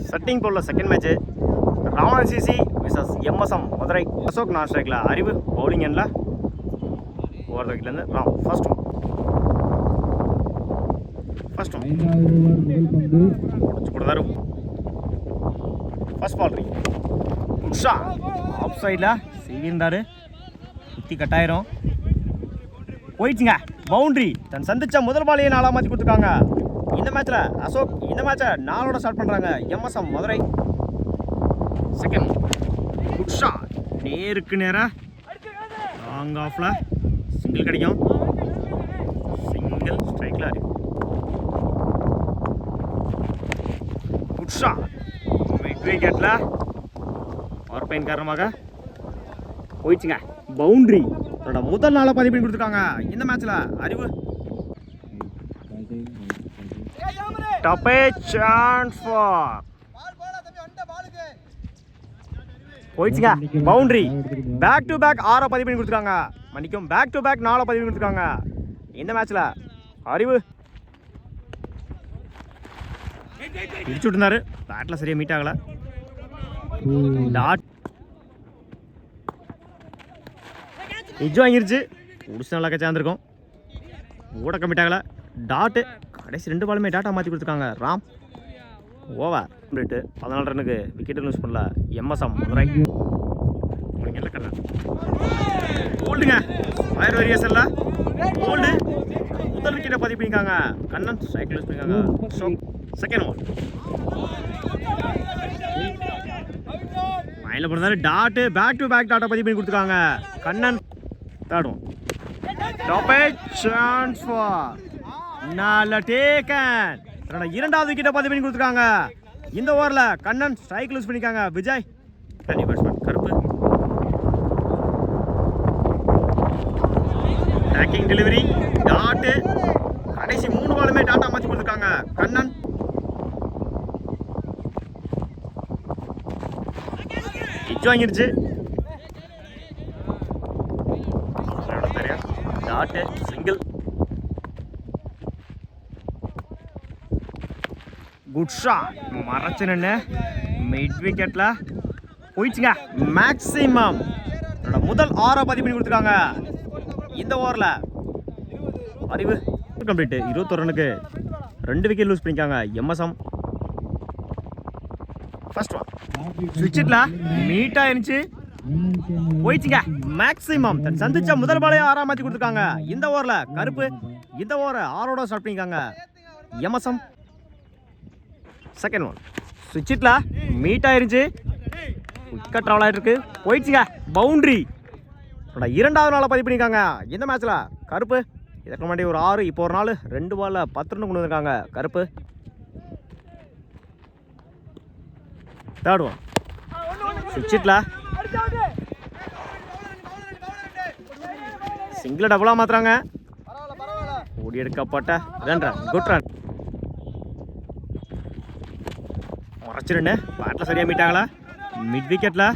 Setting போல second match Ravanan CC versus MSM Madurai. Ashok நான் ஸ்ட்ரைக்கில், அறிவு பவுலிங் எண்ணில் ஓவர் விக்கெட்லேருந்து ராம். ஃபர்ஸ்ட் முடிச்சு கொடுத்தாரு. ஃபர்ஸ்ட் பால் ரீ உஷா ஆஃப் சைடில் செய்திருந்தார், குத்தி கட்டாயிரும் போயிடுச்சுங்க. பவுண்ட்ரி. தன் சந்திச்ச முதல் பாலையே 4 மாற்றி கொடுத்துருக்காங்க. இந்த மேட்ச்சில் அசோக் இந்த மேட்சை 4ஓட ஸ்டார்ட் பண்ணுறாங்க. எம்எஸ்எம் மதுரை. செகண்ட் உஷா நேருக்கு நேராக லாங் ஆஃபில் சிங்கிள் கிடைக்கும். சிங்கிள் ஸ்ட்ரைக்கில் அறிவு. உஷா மிட் விக்கெட்டில் பவர் பெயின் காரணமாக போயிடுச்சுங்க. பவுண்ட்ரி. தன்னோட முதல் 4 பதிவு பண்ணி கொடுத்துருக்காங்க. இந்த மேட்ச்சில் அறிவு டாப் சான்ஸ் ஃபார் போயிடுச்சுங்க. பவுண்ட்ரி. பேக் டு பேக் 6 பதிவு பண்ணி கொடுத்துருக்காங்க. மன்னிக்கும், பேக் டு பேக் 4 பதிவு பண்ணி கொடுத்துருக்காங்க. இந்த மேட்ச்சில் அறிவு பிடிச்சு விட்டுருந்தாரு, பேட்டில் சரியாக மீட் ஆகலை. டாட் இஜ் வாங்கிருச்சு, பிடிச்சி நல்லா சேர்ந்துருக்கோம். ஓட கம்மிட் ஆகலை. டாட்டு கடைசி 2 பாலுமே டாட்டா மாற்றி கொடுத்துருக்காங்க. ராம் ஓவர். 14 ரன்னுக்கு விக்கெட்டு லூஸ் பண்ணல எம்எஸ்எம் மதுரை. போல்டுங்க, ஃபயர் வேரியேஷன்ல போல்டு முதல் விக்கெட்டை பதிவு பண்ணியிருக்காங்க. கண்ணன் ஸ்ட்ரைக் லூஸ் பண்ணியிருக்காங்க. ஸோ செகண்ட் ஓவர் மைண்டில் போனாரு. டாட்டு பேக் டு பேக் டாட்டா பதிவு பண்ணி கொடுத்துருக்காங்க. Kannan third over top chance for நல்ல டேக்கன். இரண்டாவது விக்கெட்டை பதிவு பண்ணி கொடுத்துருக்காங்க. இந்த ஓவரில் கண்ணன் ஸ்ட்ரைக் லூஸ் பண்ணியிருக்காங்க. விஜய் தனி பேட்ஸ்மேன் கருப்பு. Taking delivery. டாட்டு கடைசி 3 பாலுமே டாட்டா மாற்றி கொடுத்துருக்காங்க. கண்ணன் இஜ் வாங்கிருச்சு. Dot single. Good shot. மறைச்சு நின்று மிட் விக்கெட்டில் போயிடுச்சுங்க. மேக்ஸிமம் முதல் 6 பதிவு பண்ணி கொடுத்துருக்காங்க. இந்த ஓவரில் அறிவு கம்ப்ளீட். 21 ரன்னுக்கு 2 விக்கெட் லூஸ் பண்ணிக்காங்க. எம்எஸ்எம் ஃபர்ஸ்ட் ஒன் ஸ்விட்சில் மீட் ஆயிருந்துச்சு, போயிடுச்சுங்க. மேக்ஸிமம் தன் சந்திச்ச முதல் பாலையே 6 மாற்றி கொடுத்துருக்காங்க. இந்த ஓவரில் கருப்பு இந்த ஓவரை 6ஓட ஸ்டார்ட் பண்ணிக்காங்க. எம்எஸ்எம் செகண்ட் ஒன் ஸ்விட்சில் மீட் ஆயிருந்துச்சு, விக்கெட் ட்ராவல் ஆகிட்டு இருக்கு, போயிடுச்சுங்க. பவுண்ட்ரி. இரண்டாவது நாளை பதிவு பண்ணியிருக்காங்க. இந்த மேட்ச்சில் கருப்பு இதற்கு முன்னாடி ஒரு 6, இப்போ ஒரு 4, 2 பாலில் 10 ரன் கொண்டு வந்திருக்காங்க கருப்பு. தேர்ட் ஒன் ஸ்விட்சில் சிங்கிள் டபுளாக மாற்றுறாங்க. ஓடி எடுக்கப்பட்ட ரன் குட் ரன். மறைச்சிருன்னு பேட்டில் சரியாக மீட் ஆகலை. மிட் விக்கெட்டில்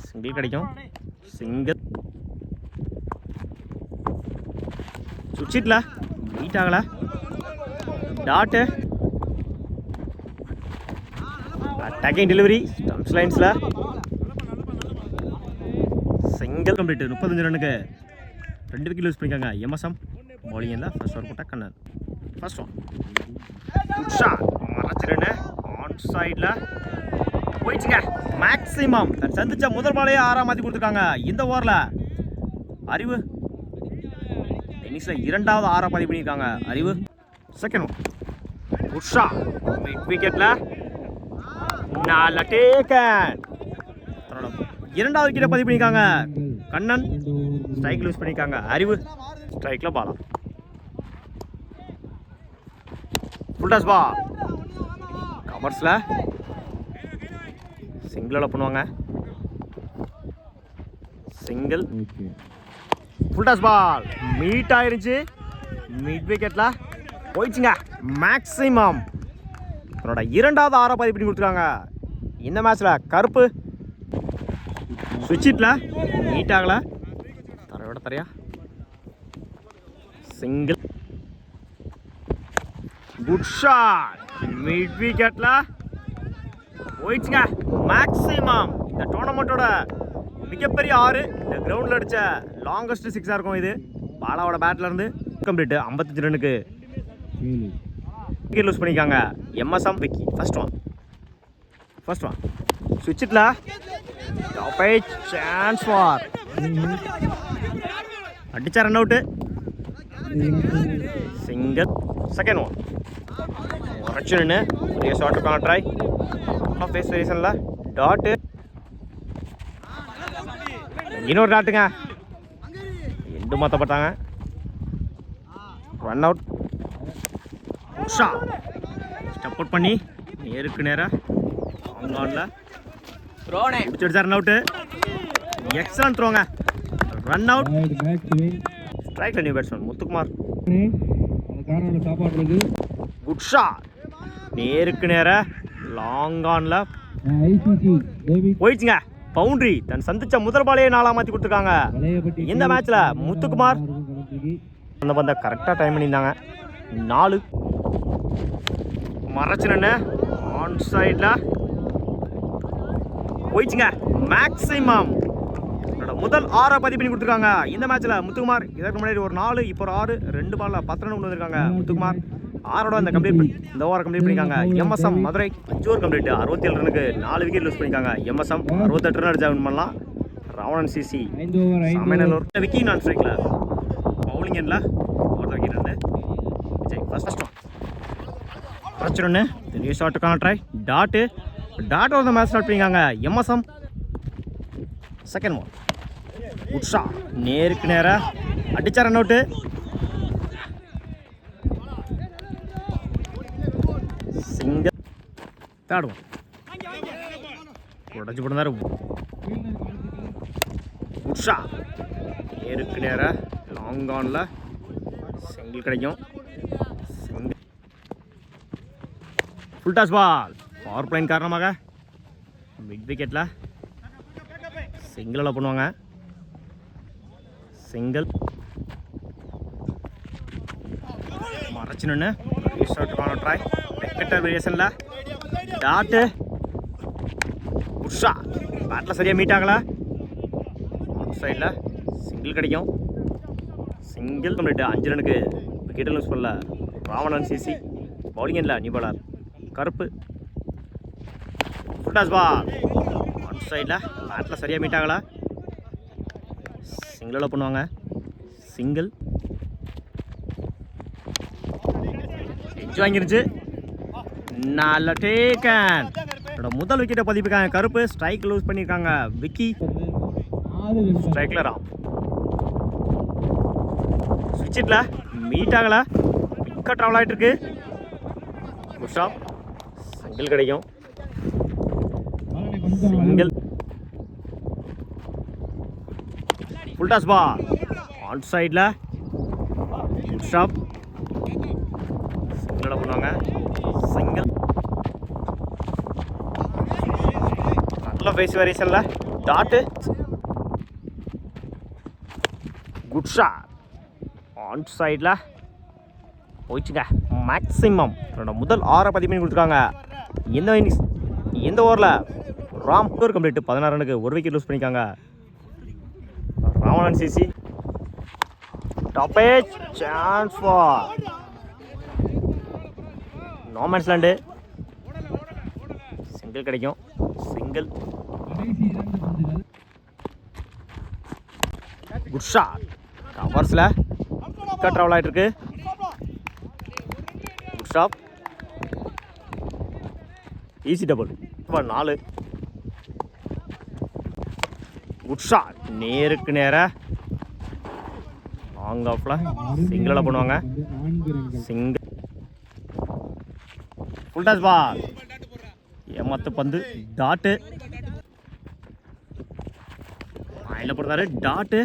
சிங்கிள் கிடைக்கும். சிங்கிள் சுவிட்சில் மீட் ஆகலை. டாட்டு அட்டாக்கிங் டெலிவரி ஸ்டம்ப்ஸ் லைன்ஸில் சிங்கிள் கம்ப்ளீட். 35 ரன்னுக்கு 2 விக்கெட் லூஸ் பண்ணிக்காங்க. எம்எஸ்எம் பவுலிங் இல்லை. ஃபர்ஸ்ட் ஓவர் போட்ட கண்ணன். ஃபர்ஸ்ட் ஒன் உஷா மறைச்சிருன்னு ஆன் சைடில் போயிடுச்சுங்க. மேக்ஸிமம் தன் சந்திச்ச முதல் பாலையே 6 மாற்றி கொடுத்துருக்காங்க. இந்த ஓவரில் அறிவு இன்னிங்ஸில் இரண்டாவது 6 பதிவு பண்ணியிருக்காங்க. அறிவு செகண்ட் ஒன் உஷா மிட் விக்கெட்டில் நல்ல டேக்கன். இரண்டாவது விக்கெட்டை பதிவு பண்ணியிருக்காங்க. கண்ணன் ஸ்ட்ரைக் லூஸ் பண்ணியிருக்காங்க. அறிவு ஸ்ட்ரைக்கில் பாலா. ஃபுல் டாஸ் பால் கவர்ஸில் சிங்கிளில் பண்ணுவாங்க. Single full toss ball meet ஆயிருச்சு. மிட் விக்கெட்டில் போயிடுச்சுங்க. மேக்ஸிமம் தன்னோட இரண்டாவது 6 பதிவு பண்ணி கொடுத்துருக்காங்க. இந்த மேட்ச்சில் கருப்பு சுவிட்சில் மீட் ஆகலை. தரையோட தரையா சிங்கிள் குட் ஷாட். மிட் விக்கெட்ல போயிடுச்சுங்க. மேக்ஸிமம் இந்த டோர்னமெண்ட்டோட மிகப்பெரிய 6 இந்த கிரவுண்டில் அடித்த லாங்கஸ்ட் 6 இருக்கும் இது. பாலாவோட பேட்ல இருந்து கம்ப்ளீட் 55 ரன்னுக்கு விக்கெட் லூஸ் பண்ணிக்காங்க. எம்எஸ்எம் விக்கி ஃபர்ஸ்ட் ஒன் சுவிட்சிட்ல சான்ஸ் ஃபார் அடிச்சா run out. Single. Second one ரச்சனு பெரிய ஷாட்டுக்கான ட்ரை. ஃபேஸ் வேரியேஷனில் டாட்டு. இன்னொரு டாட்டுங்க. எண்டு மாற்றப்பட்டாங்க. Run out. ஸ்டெப் அவுட் பண்ணி நேருக்கு நேராக ஆன்ல பிடிச்சிடுச்சா ரன் அவுட்டு. எக்ஸலன்ட் த்ரோங்க. Run out. ஸ்ட்ரைக்ல new batsman Muthukumar. Good shot. நேருக்கு நேர லாங் ஆன்ல போயிடுச்சுங்க. பவுண்டரி. தன் சந்திச்ச முதல் பாலையே 4 மாற்றி கொடுத்துருக்காங்க. இந்த மேட்ச்ல முத்துக்குமார் அந்த பந்த கரெக்டாக டைம் பண்ணியிருந்தாங்க. 4 மறைச்சினு ஆன் சைடில் போயிடுச்சுங்க. மேக்ஸிமம் முதல் 6 பதிவு பண்ணி கொடுத்துருக்காங்க இந்த மேட்ச்சில் முத்துக்குமார். இதற்கு முன்னாடி ஒரு 4, இப்போ ஒரு 6, 2 பாலில் 10 ரன் கொண்டு வந்திருக்காங்க முத்துக்குமார். 6ஓட இந்த ஓவரை கம்ப்ளீட் பண்ணியிருக்காங்க. எம்எஸ்எம் மதுரை 5 ஓவர் கம்ப்ளீட் 67 ரனுக்கு 4 விக்கெட் லூஸ் பண்ணியிருக்காங்க. எம்எஸ்எம் 68 ரன் அடிச்சா வின் பண்ணலாம். ராவணன் சிசி சமையலூர் விக்கி நான் ஸ்ட்ரைக்கில் பவுலிங் எண்ணில் ஒரு விக்கெட் இருந்து விஜய் ஃபர்ஸ்ட் பிரச்சனை பெரிய ஷாட்டுக்கான ட்ரை. டாட் ஒரு மேட்ச் ஸ்டார்ட் பண்ணியிருக்காங்க. MSM second one good shot. நேருக்கு நேராக அடிச்சா run out. Single. Third one உடச்சி போடுறாரு. Good shot. நேருக்கு நேராக லாங் ஆனில் சிங்கிள் கிடைக்கும். Full toss ball. பவர் பிளைன் காரணமாக மிட் விக்கெட்டில் சிங்கிளில் பண்ணுவாங்க. சிங்கிள். மறைச்சு நின்று ஷாட்டுக்கான ட்ரை. வெக்கெட்டர் வேரியேஷனில் டாட்டு. புஷா பேட்டில் சரியாக மீட் ஆகலை. அவுட் சைடில் சிங்கிள் கிடைக்கும். சிங்கிள் கம்ப்ளீட் 5 ரனுக்கு விக்கெட் லூஸ் பண்ணல ராவணன் சிசி. பவுலிங் இல்லை new bowler Karuppu. Full toss ball. Out சைடில் பேட்டில் சரியாக மீட் ஆகலை. சிங்கிளில் பண்ணுவாங்க. சிங்கிள். எட்ஜ் வாங்கிருச்சு. நல்ல டேக்கன். முதல் விக்கெட்டை பதிப்பிருக்காங்க கருப்பு. ஸ்ட்ரைக் லூஸ் பண்ணியிருக்காங்க விக்கி. ஸ்ட்ரைக்ல ராம். ஸ்விட்சிட்ல மீட் ஆகலை. விக்கெட் ட்ராவல் ஆகிட்டு இருக்கு. புஷாப். சிங்கிள் கிடைக்கும். Single. Full toss ball. On சைடில் புஷாப். சிங்கிள் பண்ணுவாங்க. சிங்கிள். நல்ல ஃபேஸ் வேரியேஷனில் டாட்டு. Good shot. ஆன் சைடில் போயிடுச்சுங்க. மேக்ஸிமம் முதல் 6 பதிவு பண்ணி கொடுத்துருக்காங்க. எந்த ஓவரில் ராம் ஓவர் கம்ப்ளீட் 16 ரனுக்கு 1 விக்கெட் லூஸ் பண்ணியிருக்காங்க. Ravanan CC top edge chance for no man's land. Single கிடைக்கும். சிங்கிள். Good shot. கவர்ஸில் விக்கெட் ட்ராவல் ஆகிட்டு இருக்கு. Good stop. Easy double. 4. Good shot. நேருக்கு நேராக லாங் ஆஃபில் சிங்கிளில் பண்ணுவாங்க. சிங்கிள். Full toss ball. ஏமாத்து பந்து. டாட்டு. வாயில போடுறாரு. டாட்டு.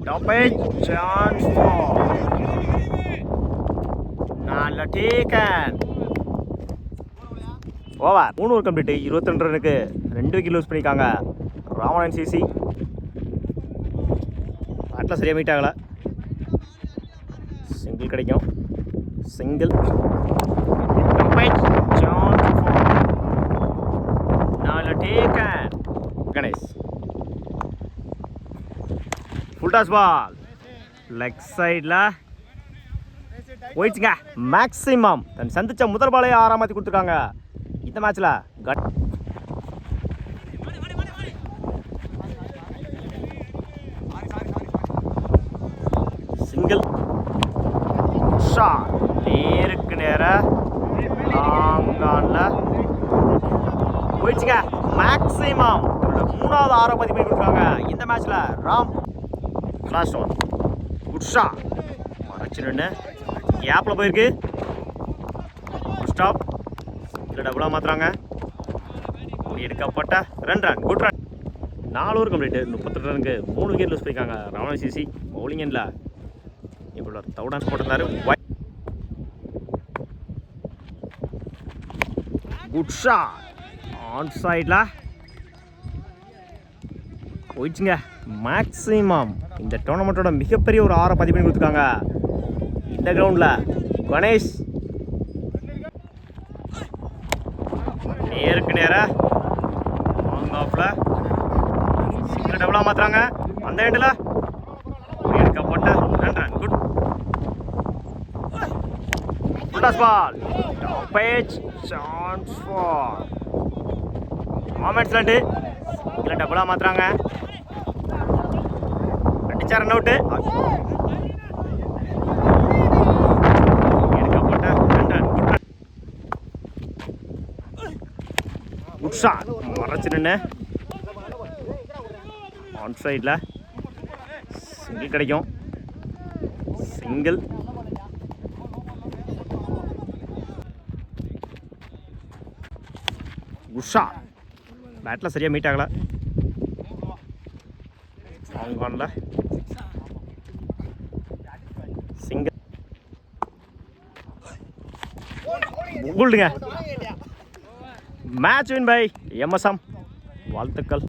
டாப்பேஜ் சான்ஸ் நல்ல டேக்கன். ஓவர் 3 ஓவர் கம்ப்ளீட் 22 ரனுக்கு 2 விக்கெட் லூஸ் பண்ணியிருக்காங்க. ராவணன் சிசி பேட்டில் சரியாக மீட் ஆகலை. சிங்கிள் கிடைக்கும். Single. Ganesh full toss ball leg சைடில் போயிடுச்சுங்க. மேக்ஸிமம் தன் சந்திச்ச முதல் பாலே 6 மாற்றி கொடுத்துருக்காங்க இந்த மேட்ச்சில். சிங்கிள் ஷாட் நேருக்கு நேராக லாங்கானில் போயிடுச்சுங்க. மேக்ஸிமம் 3வது 6 மதிப்பெண் கொடுத்துருக்காங்க இந்த மேட்ச்சில். Ram class one good shot மறைச்சிருன்னு கேப்பில் போயிருக்கு. குட் ஸ்டாப் இல்லை டபுளாக மாற்றுறாங்க. எடுக்கப்பட்ட 2 run good run. 4 over complete 32 ரனுக்கு 3 விக்கெட் லூஸ் பண்ணியிருக்காங்க ரமண சிசி பவுலிங் எண்டில். இப்போ தவுடான்ஸ் போட்டிருந்தாரு. குட் ஷாட் ஆன் சைடில் போயிடுச்சுங்க. மேக்ஸிமம் இந்த டோர்னமெண்ட்டோட மிகப்பெரிய ஒரு 6 பதிவு பண்ணி கொடுத்துருக்காங்க இந்த கிரவுண்டில். கணேஷ் நேருக்கு நேராக லாங் ஆஃபில் சிங்கிள் டபுளாக மாற்றுறாங்க அந்த எண்டில். எடுக்கப்பட்ட 2 run good. Full toss ball top edge chance for moments 2 இல்லை டபுளாக மாற்றுறாங்க. அடிச்சா ரன் அவுட்டு. எடுக்கப்பட்ட 2 run good run. Good shot மறைச்சு நின்று ஆன் சைடில் சிங்கிள் கிடைக்கும். சிங்கிள் குட் ஷாட் பேட்டில் சரியாக மீட் ஆகலை. ஆன்கானில் சிங்கிள் புகுல்டுங்க. Match win by MSM. வாழ்த்துக்கள்.